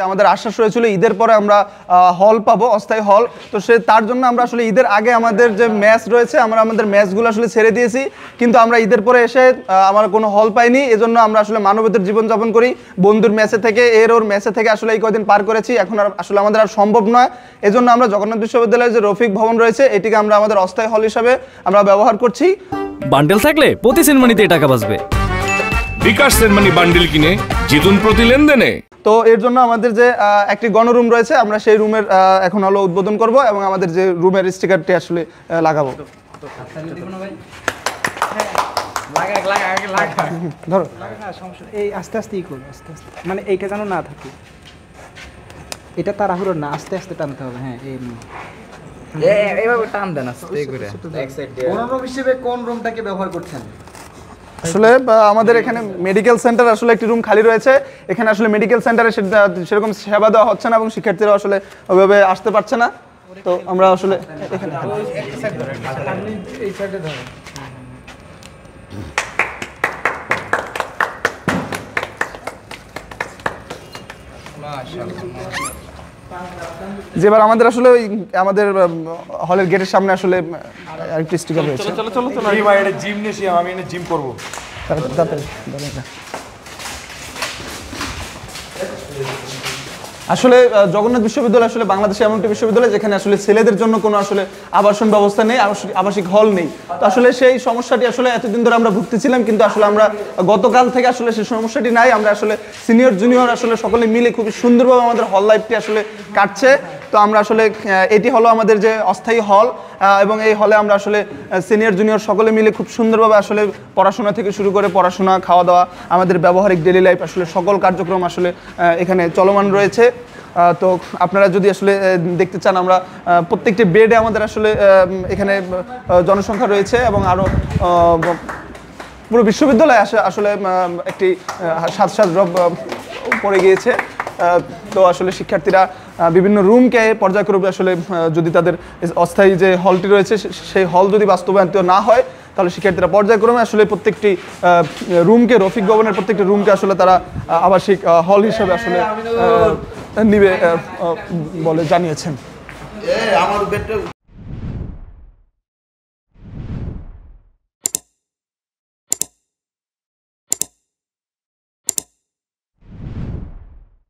আমাদের আশ্বাস রয়েছিল ঈদের পরে আমরা হল পাবো, অস্থায়ী হল। তো তার জন্য আমরা আসলে ঈদের আগে আমাদের যে ম্যাচ রয়েছে আমরা আমাদের ম্যাচগুলো আসলে ছেড়ে দিয়েছি, কিন্তু আমরা ঈদের পরে এসে আমার কোনো হল পাইনি। এজন্য আমরা আসলে মানবেতর জীবনযাপন করি, বন্ধুর ম্যাচে থেকে ওর ম্যাচে থেকে আসলে এই কয়দিন পার করেছি। এখন আর আসলে আমাদের আর সম্ভব নয়। এজন্য আমরা জগন্নাথ বিশ্ববিদ্যালয়ের যে রফিক ভবন রয়েছে এটিকে আমরা আমাদের অস্থায়ী হল হিসাবে আমরা ব্যবহার করছি। বান্ডেল থাকলে প্রতি সেনমানিতে টাকা বাঁচবে। বিকাশ সেনমানি বান্ডেল কিনে জিতুন প্রতি লেনদেনে। তো এর জন্য আমাদের যে একটি গণরুম রয়েছে আমরা সেই রুমের এখন হলো উদ্বোধন করব এবং আমাদের যে রুমের স্টিকারটি আসলে লাগাবো। ধরো এই আস্তে আস্তে করো, আস্তে আস্তে, মানে এইটা যেন না থাকে, এটা তাড়াহুড়ো না, আস্তে আস্তে টানতে হবে। হ্যাঁ এইভাবে টান দেন আস্তে করে। গণরুম হিসেবে কোন রুমটাকে ব্যবহার করছেন? আসলে আমাদের এখানে মেডিকেল সেন্টার আসলে একটি রুম খালি রয়েছে। এখানে আসলে মেডিকেল সেন্টারে সেরকম সেবা দেওয়া হচ্ছে না এবং শিক্ষার্থীরা আসলে ওইভাবে আসতে পারছে না। তো আমরা আসলে এখানে যেবার আমাদের আসলে আমাদের হলের গেটের সামনে আসলে আরেকটি স্টিকার রয়েছে। চলো চলো চলো, এই ভাই এটা জিমনেশিয়াম, আমি এখানে জিম করব। আসলে জগন্নাথ বিশ্ববিদ্যালয় আসলে বাংলাদেশে এমন একটি বিশ্ববিদ্যালয় যেখানে আসলে ছেলেদের জন্য কোনো আসলে আবাসন ব্যবস্থা নেই, আবাসিক হল নেই। তো আসলে সেই সমস্যাটি আসলে এতদিন ধরে আমরা ভুগতেছিলাম, কিন্তু আসলে আমরা গতকাল থেকে আসলে সেই সমস্যাটি নাই। আমরা আসলে সিনিয়র জুনিয়র আসলে সকলে মিলে খুবই সুন্দরভাবে আমাদের হল লাইফটি আসলে কাটছে। তো আমরা আসলে এটি হলো আমাদের যে অস্থায়ী হল এবং এই হলে আমরা আসলে সিনিয়র জুনিয়র সকলে মিলে খুব সুন্দরভাবে আসলে পড়াশোনা থেকে শুরু করে পড়াশোনা, খাওয়া দাওয়া, আমাদের ব্যবহারিক ডেইলি লাইফ আসলে সকল কার্যক্রম আসলে এখানে চলমান রয়েছে। তো আপনারা যদি আসলে দেখতে চান আমরা প্রত্যেকটি বেডে আমাদের আসলে এখানে জনসংখ্যা রয়েছে এবং আরও পুরো বিশ্ববিদ্যালয়ে আসলে একটি সাত পড়ে গিয়েছে। তো আসলে শিক্ষার্থীরা বিভিন্ন রুমকে পর্যায়ক্রমে আসলে যদি তাদের অস্থায়ী যে হলটি রয়েছে সেই হল যদি বাস্তবায়িত না হয় তাহলে শিক্ষার্থীরা পর্যায়ক্রমে আসলে প্রত্যেকটি রুমকে, রফিক ভবনের প্রত্যেকটি রুমকে আসলে তারা আবাসিক হল হিসেবে আসলে নিবে বলে জানিয়েছেন।